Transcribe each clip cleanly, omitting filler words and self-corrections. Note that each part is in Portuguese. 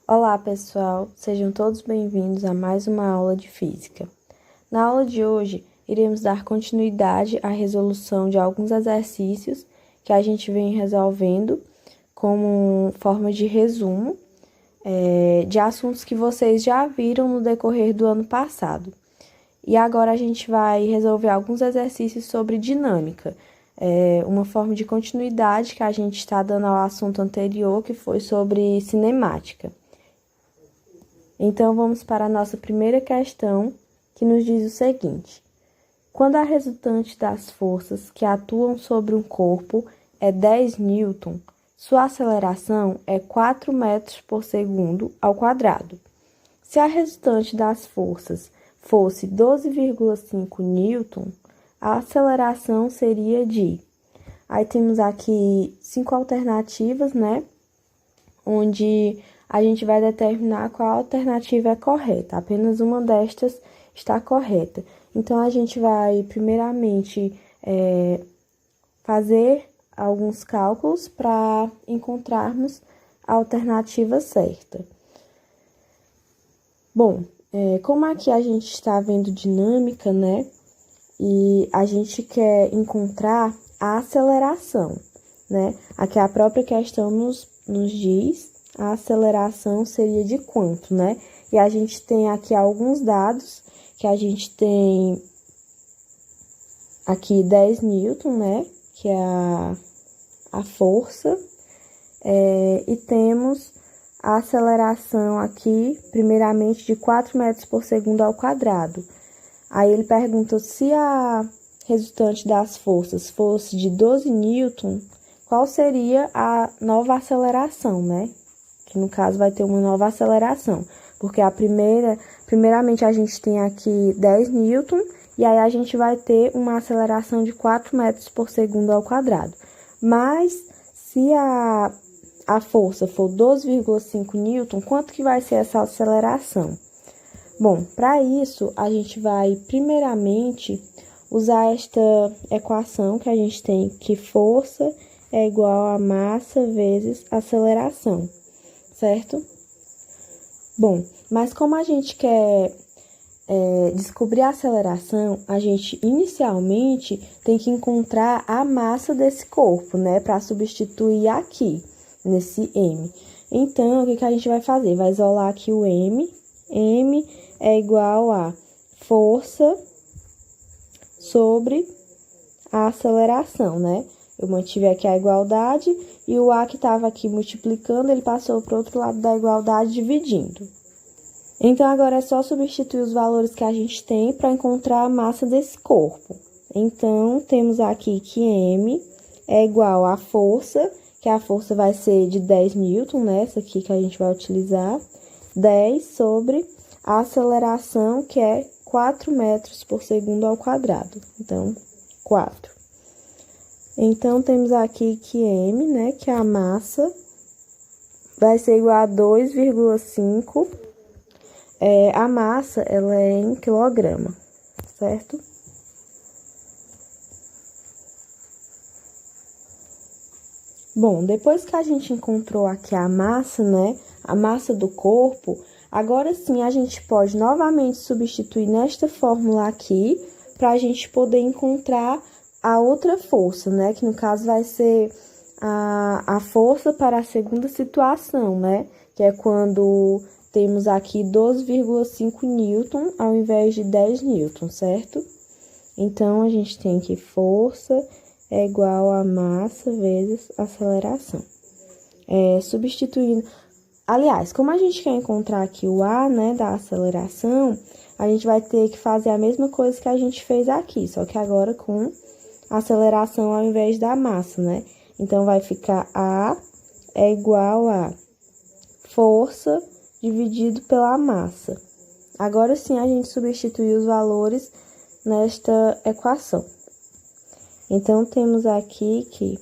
Olá, pessoal! Sejam todos bem-vindos a mais uma aula de Física. Na aula de hoje, iremos dar continuidade à resolução de alguns exercícios que a gente vem resolvendo como forma de resumo de assuntos que vocês já viram no decorrer do ano passado. E agora a gente vai resolver alguns exercícios sobre dinâmica, uma forma de continuidade que a gente está dando ao assunto anterior, que foi sobre cinemática. Então, vamos para a nossa primeira questão, que nos diz o seguinte: quando a resultante das forças que atuam sobre um corpo é 10 newton, sua aceleração é 4 metros por segundo ao quadrado. Se a resultante das forças fosse 12,5 newton, a aceleração seria de... Aí temos aqui 5 alternativas, né? Onde a gente vai determinar qual alternativa é correta. Apenas uma destas está correta. Então, a gente vai, primeiramente, fazer alguns cálculos para encontrarmos a alternativa certa. Bom, como aqui a gente está vendo dinâmica, né? E a gente quer encontrar a aceleração, né? Aqui a própria questão nos diz a aceleração seria de quanto, né? E a gente tem aqui alguns dados, que a gente tem aqui 10 newton, né? Que é a força, e temos a aceleração aqui, primeiramente, de 4 metros por segundo ao quadrado. Aí ele pergunta se a resultante das forças fosse de 12 newton, qual seria a nova aceleração, né? Que no caso vai ter uma nova aceleração, porque primeiramente a gente tem aqui 10 newton, e aí a gente vai ter uma aceleração de 4 metros por segundo ao quadrado. Mas se a força for 12,5 newton, quanto que vai ser essa aceleração? Bom, para isso, a gente vai primeiramente usar esta equação que a gente tem, que força é igual a massa vezes aceleração, certo? Bom, mas como a gente quer descobrir a aceleração, a gente inicialmente tem que encontrar a massa desse corpo, né? Para substituir aqui, nesse M. Então, o que a gente vai fazer? Vai isolar aqui o M. M é igual a força sobre a aceleração, né? Eu mantive aqui a igualdade e o A que estava aqui multiplicando, ele passou para o outro lado da igualdade dividindo. Então, agora é só substituir os valores que a gente tem para encontrar a massa desse corpo. Então, temos aqui que M é igual à força, que a força vai ser de 10 newton, né? Essa aqui que a gente vai utilizar. 10 sobre a aceleração, que é 4 metros por segundo ao quadrado. Então, 4. Então, temos aqui que M, né, que é a massa, vai ser igual a 2,5. A massa, ela é em quilograma, certo? Bom, depois que a gente encontrou aqui a massa, né, a massa do corpo, agora sim a gente pode novamente substituir nesta fórmula aqui, para a gente poder encontrar a outra força, né, que no caso vai ser a força para a segunda situação, né, que é quando temos aqui 12,5 newton ao invés de 10 newton, certo? Então, a gente tem que força é igual a massa vezes aceleração. Substituindo... Aliás, como a gente quer encontrar aqui o A, né, da aceleração, a gente vai ter que fazer a mesma coisa que a gente fez aqui, só que agora com aceleração ao invés da massa, né? Então, vai ficar A é igual a força dividido pela massa. Agora sim, a gente substitui os valores nesta equação. Então, temos aqui que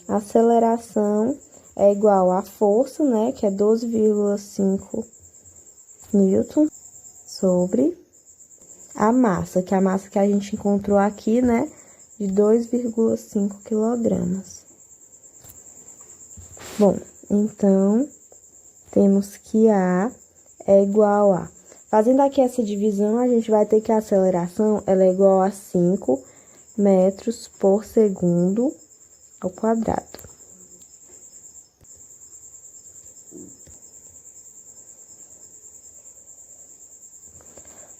a aceleração é igual à força, né, que é 12,5 newton, sobre a massa, que é a massa que a gente encontrou aqui, né, de 2,5 quilogramas. Bom, então, temos que A é igual a... Fazendo aqui essa divisão, a gente vai ter que a aceleração ela é igual a 5 metros por segundo ao quadrado.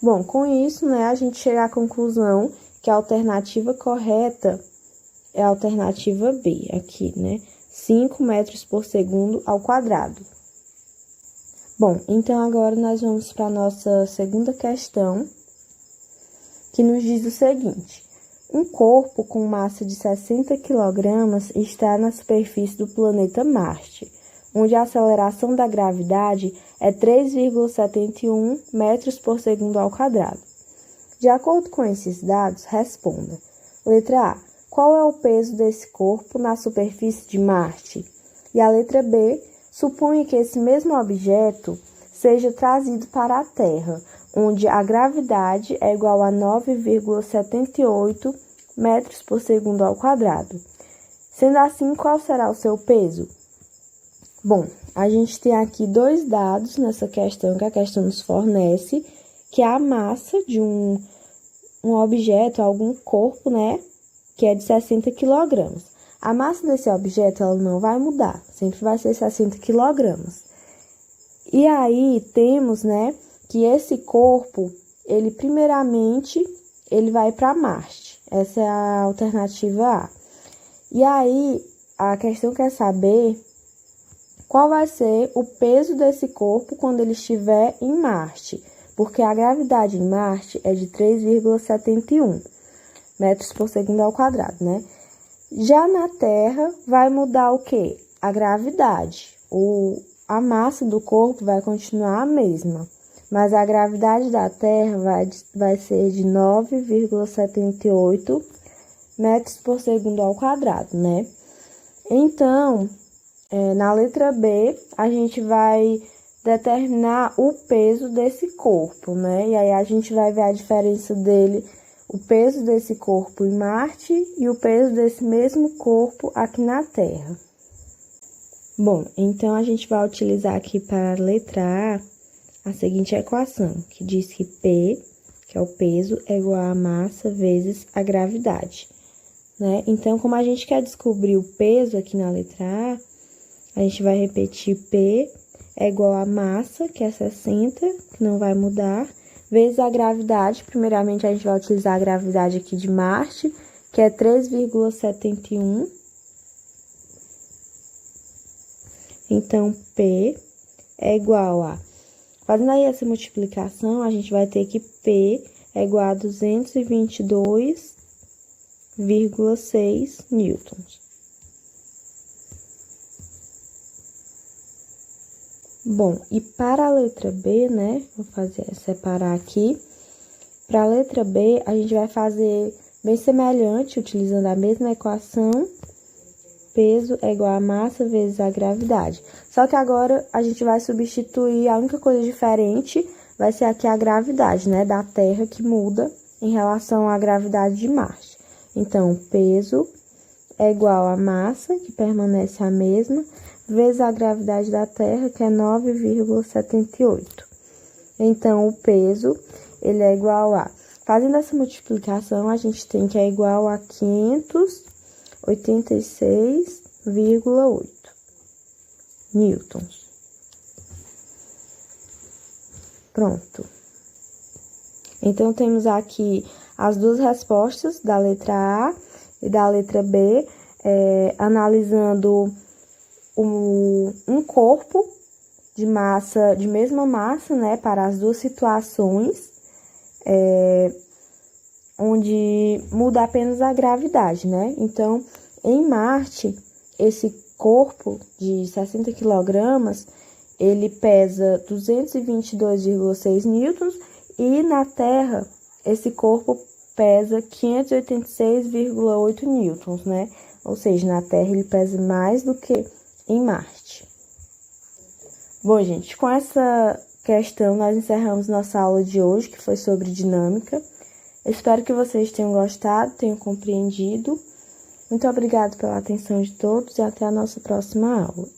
Bom, com isso, né, a gente chega à conclusão que a alternativa correta é a alternativa B, aqui, né? 5 metros por segundo ao quadrado. Bom, então agora nós vamos para a nossa segunda questão, que nos diz o seguinte: um corpo com massa de 60 kg está na superfície do planeta Marte, onde a aceleração da gravidade é 3,71 metros por segundo ao quadrado. De acordo com esses dados, responda. Letra A. Qual é o peso desse corpo na superfície de Marte? E a letra B. Suponha que esse mesmo objeto seja trazido para a Terra, onde a gravidade é igual a 9,78 metros por segundo ao quadrado. Sendo assim, qual será o seu peso? Bom, a gente tem aqui dois dados nessa questão que a questão nos fornece, que é a massa de um objeto, algum corpo, né, que é de 60 kg. A massa desse objeto ela não vai mudar, sempre vai ser 60 kg. E aí temos, né, que esse corpo, ele primeiramente, ele vai para Marte. Essa é a alternativa A. E aí a questão quer saber qual vai ser o peso desse corpo quando ele estiver em Marte, porque a gravidade em Marte é de 3,71 metros por segundo ao quadrado, né? Já na Terra, vai mudar o quê? A gravidade. A massa do corpo vai continuar a mesma, mas a gravidade da Terra vai ser de 9,78 metros por segundo ao quadrado, né? Então, na letra B, a gente vai determinar o peso desse corpo, né? E aí a gente vai ver a diferença dele, o peso desse corpo em Marte e o peso desse mesmo corpo aqui na Terra. Bom, então a gente vai utilizar aqui para a letra A seguinte equação, que diz que P, que é o peso, é igual a massa vezes a gravidade, né? Então, como a gente quer descobrir o peso aqui na letra A gente vai repetir P é igual a massa, que é 60, que não vai mudar, vezes a gravidade. Primeiramente, a gente vai utilizar a gravidade aqui de Marte, que é 3,71. Então, P é igual a... Fazendo aí essa multiplicação, a gente vai ter que P é igual a 222,6 newtons. Bom, e para a letra B, né, vou separar aqui. Para a letra B, a gente vai fazer bem semelhante, utilizando a mesma equação. Peso é igual a massa vezes a gravidade. Só que agora a gente vai substituir, a única coisa diferente vai ser aqui a gravidade, né, da Terra, que muda em relação à gravidade de Marte. Então, peso é igual a massa, que permanece a mesma, vezes a gravidade da Terra, que é 9,78. Então, o peso, ele é igual a... Fazendo essa multiplicação, a gente tem que é igual a 586,8 newtons. Pronto. Então, temos aqui as duas respostas da letra A e da letra B, analisando um corpo de massa, de mesma massa, né, para as duas situações, onde muda apenas a gravidade, né? Então, em Marte, esse corpo de 60 kg, ele pesa 222,6 newtons, e na Terra, esse corpo pesa 586,8 newtons, né? Ou seja, na Terra ele pesa mais do que em Marte. Bom, gente, com essa questão nós encerramos nossa aula de hoje, que foi sobre dinâmica. Espero que vocês tenham gostado, tenham compreendido. Muito obrigada pela atenção de todos e até a nossa próxima aula.